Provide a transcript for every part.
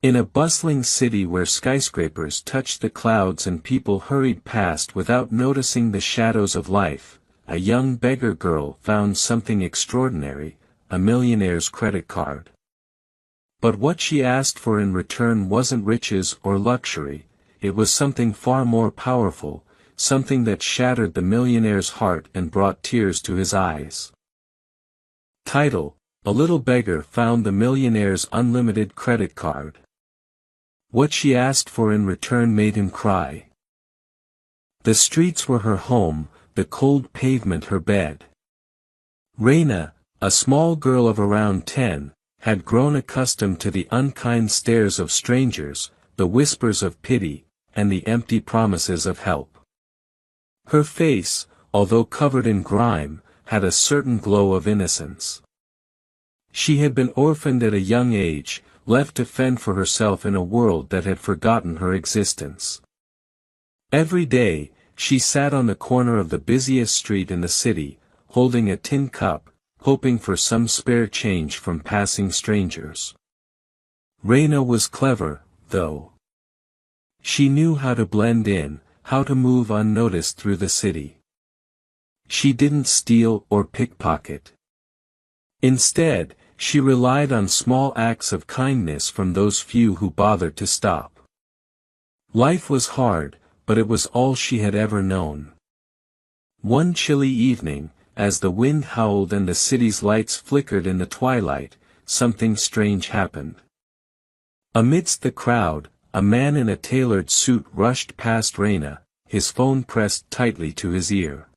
In a bustling city where skyscrapers touched the clouds and people hurried past without noticing the shadows of life, a young beggar girl found something extraordinary, a millionaire's credit card. But what she asked for in return wasn't riches or luxury, it was something far more powerful, something that shattered the millionaire's heart and brought tears to his eyes. Title: A little beggar found the millionaire's unlimited credit card. What she asked for in return made him cry. The streets were her home, the cold pavement her bed. Reina, a small girl of around 10, had grown accustomed to the unkind stares of strangers, the whispers of pity, and the empty promises of help. Her face, although covered in grime, had a certain glow of innocence. She had been orphaned at a young age, left to fend for herself in a world that had forgotten her existence. Every day, she sat on the corner of the busiest street in the city, holding a tin cup, hoping for some spare change from passing strangers. Reina was clever, though. She knew how to blend in, how to move unnoticed through the city. She didn't steal or pickpocket. Instead, she relied on small acts of kindness from those few who bothered to stop. Life was hard, but it was all she had ever known. One chilly evening, as the wind howled and the city's lights flickered in the twilight, something strange happened. Amidst the crowd, a man in a tailored suit rushed past Reina, his phone pressed tightly to his ear.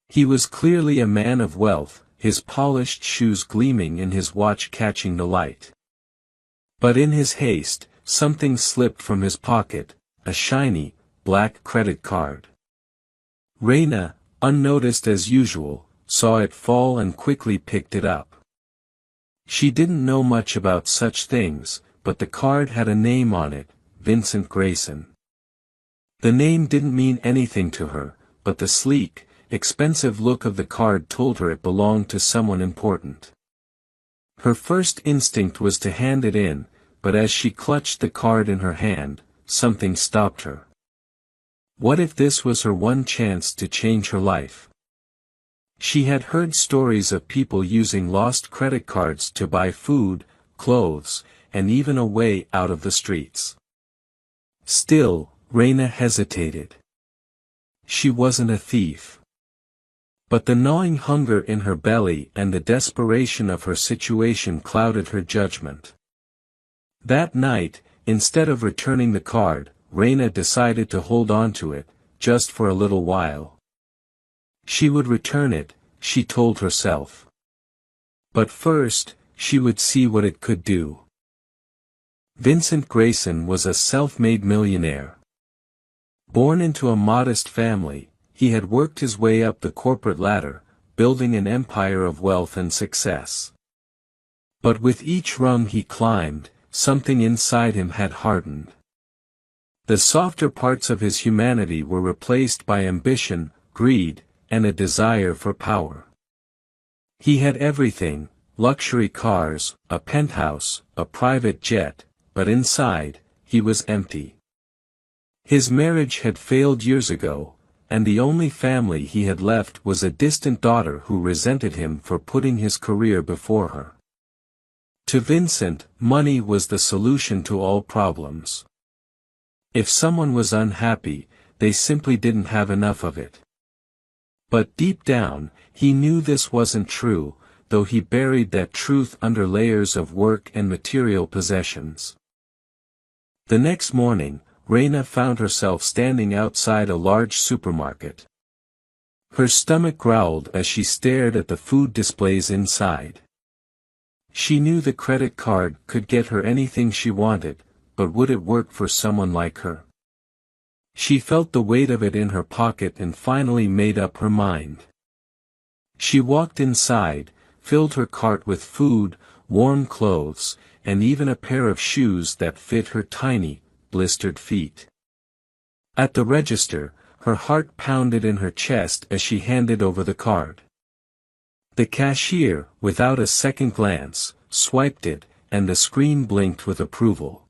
He was clearly a man of wealth, his polished shoes gleaming and his watch catching the light. But in his haste, something slipped from his pocket, a shiny, black credit card. Reina, unnoticed as usual, saw it fall and quickly picked it up. She didn't know much about such things, but the card had a name on it, Vincent Grayson. The name didn't mean anything to her, but the sleek, expensive look of the card told her it belonged to someone important. Her first instinct was to hand it in, but as she clutched the card in her hand, something stopped her. What if this was her one chance to change her life? She had heard stories of people using lost credit cards to buy food, clothes, and even a way out of the streets. Still, Reina hesitated. She wasn't a thief. But the gnawing hunger in her belly and the desperation of her situation clouded her judgment. That night, instead of returning the card, Reina decided to hold on to it, just for a little while. She would return it, she told herself. But first, she would see what it could do. Vincent Grayson was a self-made millionaire. Born into a modest family, he had worked his way up the corporate ladder, building an empire of wealth and success. But with each rung he climbed, something inside him had hardened. The softer parts of his humanity were replaced by ambition, greed, and a desire for power. He had everything, luxury cars, a penthouse, a private jet, but inside, he was empty. His marriage had failed years ago, and the only family he had left was a distant daughter who resented him for putting his career before her. To Vincent, money was the solution to all problems. If someone was unhappy, they simply didn't have enough of it. But deep down, he knew this wasn't true, though he buried that truth under layers of work and material possessions. The next morning, Reina found herself standing outside a large supermarket. Her stomach growled as she stared at the food displays inside. She knew the credit card could get her anything she wanted, but would it work for someone like her? She felt the weight of it in her pocket and finally made up her mind. She walked inside, filled her cart with food, warm clothes, and even a pair of shoes that fit her tiny, blistered feet. At the register, her heart pounded in her chest as she handed over the card. The cashier, without a second glance, swiped it, and the screen blinked with approval.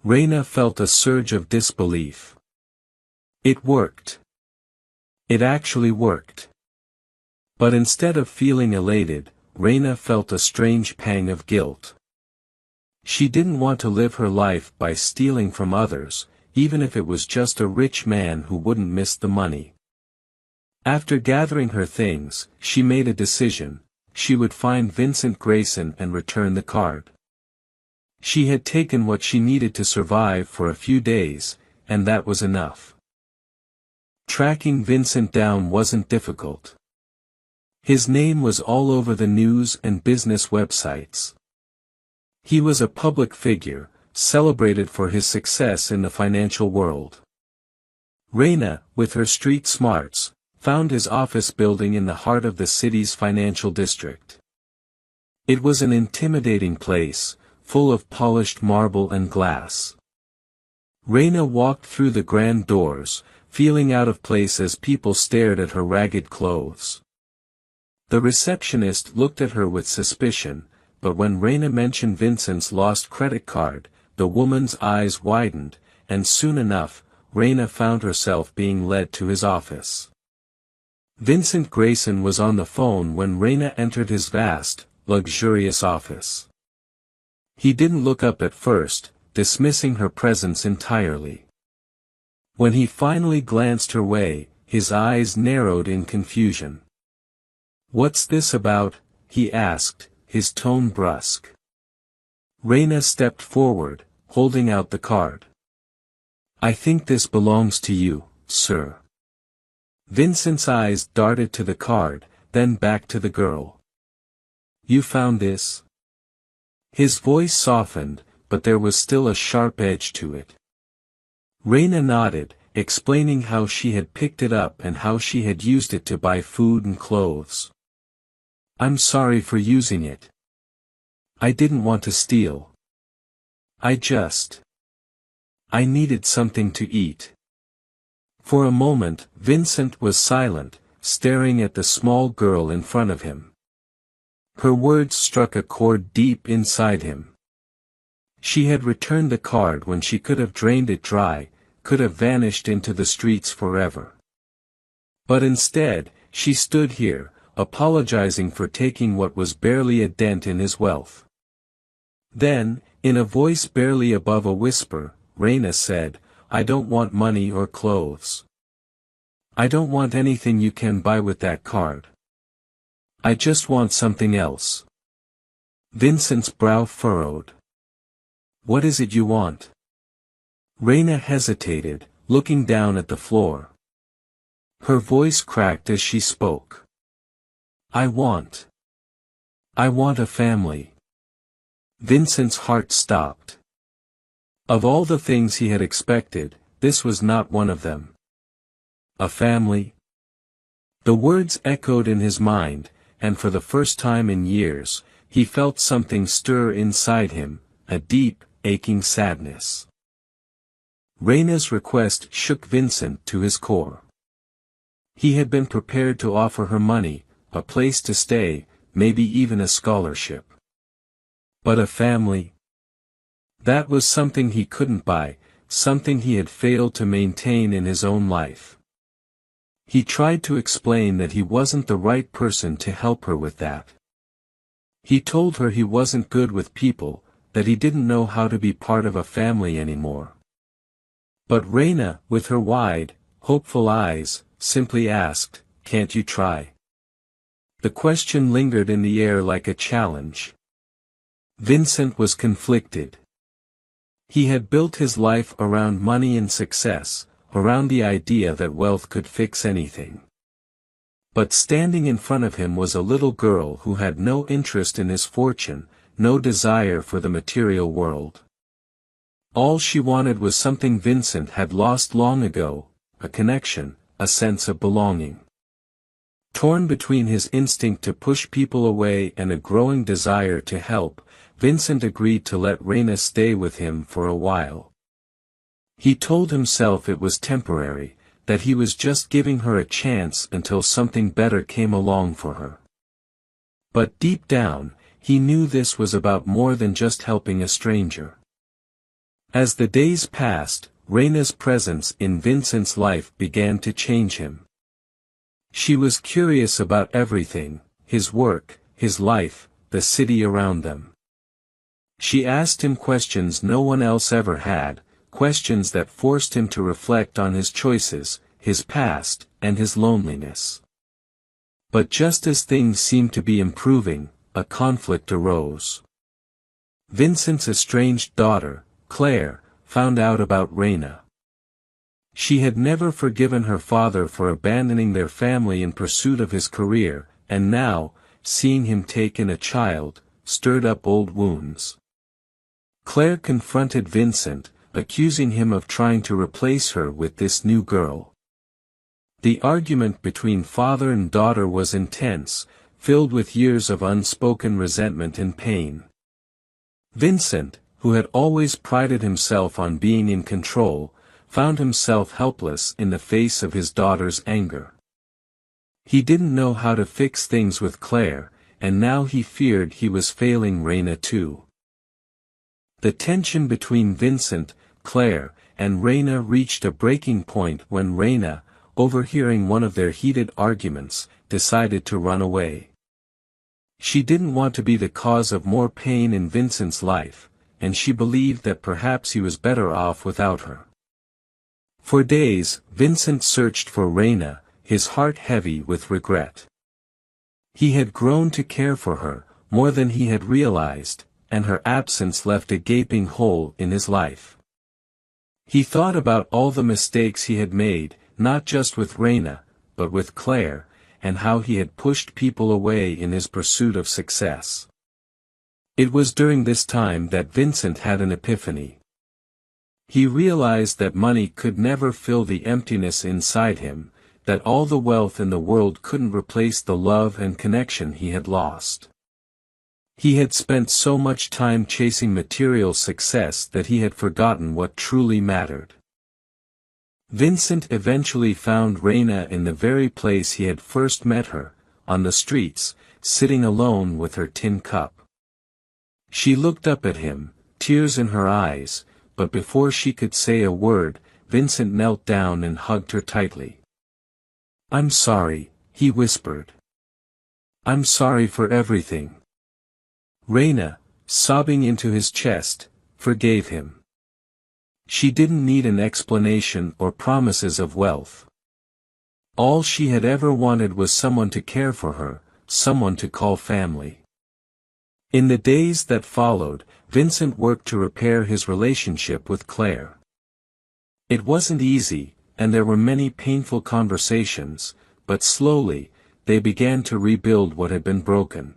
Reina felt a surge of disbelief. It worked. It actually worked. But instead of feeling elated, Reina felt a strange pang of guilt. She didn't want to live her life by stealing from others, even if it was just a rich man who wouldn't miss the money. After gathering her things, she made a decision: she would find Vincent Grayson and return the card. She had taken what she needed to survive for a few days, and that was enough. Tracking Vincent down wasn't difficult. His name was all over the news and business websites. He was a public figure, celebrated for his success in the financial world. Reina, with her street smarts, found his office building in the heart of the city's financial district. It was an intimidating place, full of polished marble and glass. Reina walked through the grand doors, feeling out of place as people stared at her ragged clothes. The receptionist looked at her with suspicion, but when Reina mentioned Vincent's lost credit card, the woman's eyes widened, and soon enough, Reina found herself being led to his office. Vincent Grayson was on the phone when Reina entered his vast, luxurious office. He didn't look up at first, dismissing her presence entirely. When he finally glanced her way, his eyes narrowed in confusion. "What's this about?" he asked, his tone brusque. Reina stepped forward, holding out the card. "I think this belongs to you, sir." Vincent's eyes darted to the card, then back to the girl. "You found this?" His voice softened, but there was still a sharp edge to it. Reina nodded, explaining how she had picked it up and how she had used it to buy food and clothes. "I'm sorry for using it. I didn't want to steal. I needed something to eat." For a moment, Vincent was silent, staring at the small girl in front of him. Her words struck a chord deep inside him. She had returned the card when she could have drained it dry, could have vanished into the streets forever. But instead, she stood here, apologizing for taking what was barely a dent in his wealth. Then, in a voice barely above a whisper, Reina said, "I don't want money or clothes. I don't want anything you can buy with that card. I just want something else." Vincent's brow furrowed. "What is it you want?" Reina hesitated, looking down at the floor. Her voice cracked as she spoke. I want a family." Vincent's heart stopped. Of all the things he had expected, this was not one of them. A family? The words echoed in his mind, and for the first time in years, he felt something stir inside him, a deep, aching sadness. Reina's request shook Vincent to his core. He had been prepared to offer her money, a place to stay, maybe even a scholarship. But a family? That was something he couldn't buy, something he had failed to maintain in his own life. He tried to explain that he wasn't the right person to help her with that. He told her he wasn't good with people, that he didn't know how to be part of a family anymore. But Reina, with her wide, hopeful eyes, simply asked, "Can't you try?" The question lingered in the air like a challenge. Vincent was conflicted. He had built his life around money and success, around the idea that wealth could fix anything. But standing in front of him was a little girl who had no interest in his fortune, no desire for the material world. All she wanted was something Vincent had lost long ago, a connection, a sense of belonging. Torn between his instinct to push people away and a growing desire to help, Vincent agreed to let Reina stay with him for a while. He told himself it was temporary, that he was just giving her a chance until something better came along for her. But deep down, he knew this was about more than just helping a stranger. As the days passed, Reina's presence in Vincent's life began to change him. She was curious about everything, his work, his life, the city around them. She asked him questions no one else ever had, questions that forced him to reflect on his choices, his past, and his loneliness. But just as things seemed to be improving, a conflict arose. Vincent's estranged daughter, Claire, found out about Reina. She had never forgiven her father for abandoning their family in pursuit of his career, and now, seeing him take in a child, stirred up old wounds. Claire confronted Vincent, accusing him of trying to replace her with this new girl. The argument between father and daughter was intense, filled with years of unspoken resentment and pain. Vincent, who had always prided himself on being in control, found himself helpless in the face of his daughter's anger. He didn't know how to fix things with Claire, and now he feared he was failing Reina too. The tension between Vincent, Claire, and Reina reached a breaking point when Reina, overhearing one of their heated arguments, decided to run away. She didn't want to be the cause of more pain in Vincent's life, and she believed that perhaps he was better off without her. For days, Vincent searched for Reina, his heart heavy with regret. He had grown to care for her, more than he had realized, and her absence left a gaping hole in his life. He thought about all the mistakes he had made, not just with Reina, but with Claire, and how he had pushed people away in his pursuit of success. It was during this time that Vincent had an epiphany. He realized that money could never fill the emptiness inside him, that all the wealth in the world couldn't replace the love and connection he had lost. He had spent so much time chasing material success that he had forgotten what truly mattered. Vincent eventually found Reina in the very place he had first met her, on the streets, sitting alone with her tin cup. She looked up at him, tears in her eyes, but before she could say a word, Vincent knelt down and hugged her tightly. "I'm sorry," he whispered. "I'm sorry for everything." Reina, sobbing into his chest, forgave him. She didn't need an explanation or promises of wealth. All she had ever wanted was someone to care for her, someone to call family. In the days that followed, Vincent worked to repair his relationship with Claire. It wasn't easy, and there were many painful conversations, but slowly, they began to rebuild what had been broken.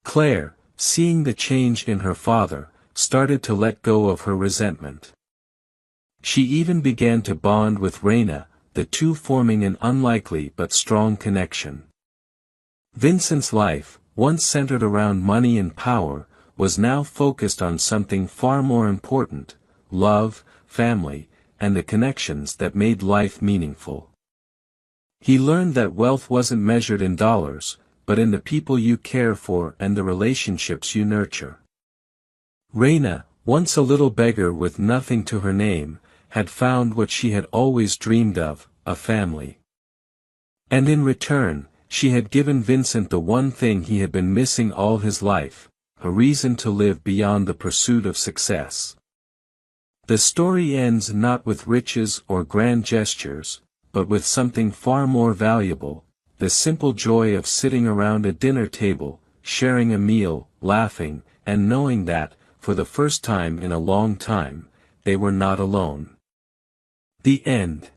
Claire, seeing the change in her father, started to let go of her resentment. She even began to bond with Reina, the two forming an unlikely but strong connection. Vincent's life, once centered around money and power, was now focused on something far more important: love, family, and the connections that made life meaningful. He learned that wealth wasn't measured in dollars, but in the people you care for and the relationships you nurture. Reina, once a little beggar with nothing to her name, had found what she had always dreamed of, a family. And in return, she had given Vincent the one thing he had been missing all his life: a reason to live beyond the pursuit of success. The story ends not with riches or grand gestures, but with something far more valuable: the simple joy of sitting around a dinner table, sharing a meal, laughing, and knowing that, for the first time in a long time, they were not alone. The end.